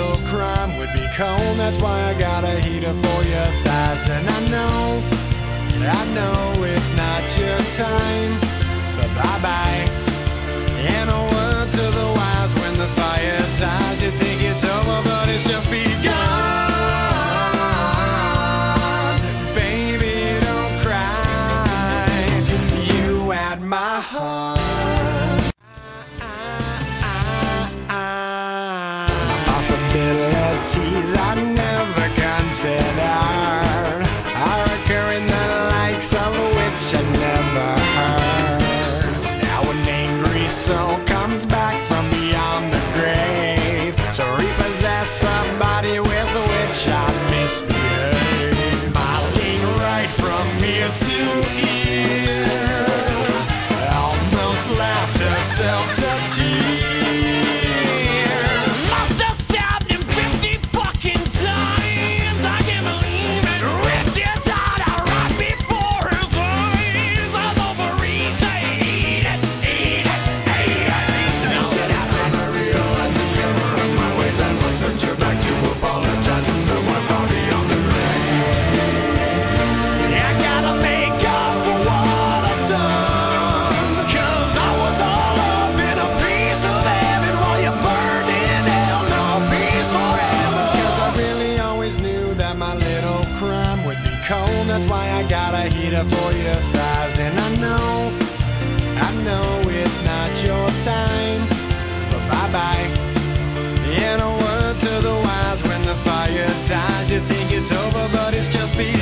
little crime would be cold. That's why I got a heater for your thighs. And I know it's not your time, but bye-bye. And a word to the wise, when the fire dies, you think it's over, but it's just begun. Baby, don't cry, you had my heart. Possibilities I never considered are occurring, the likes of which I never heard. Now an angry soul comes back from beyond the grave to repossess somebody with which I misbehaved. Smiling right from ear to ear, almost laughed herself to tears. That's why I got a heater for your thighs. And I know it's not your time, but bye-bye. And a word to the wise, when the fire dies, you think it's over, but it's just begun.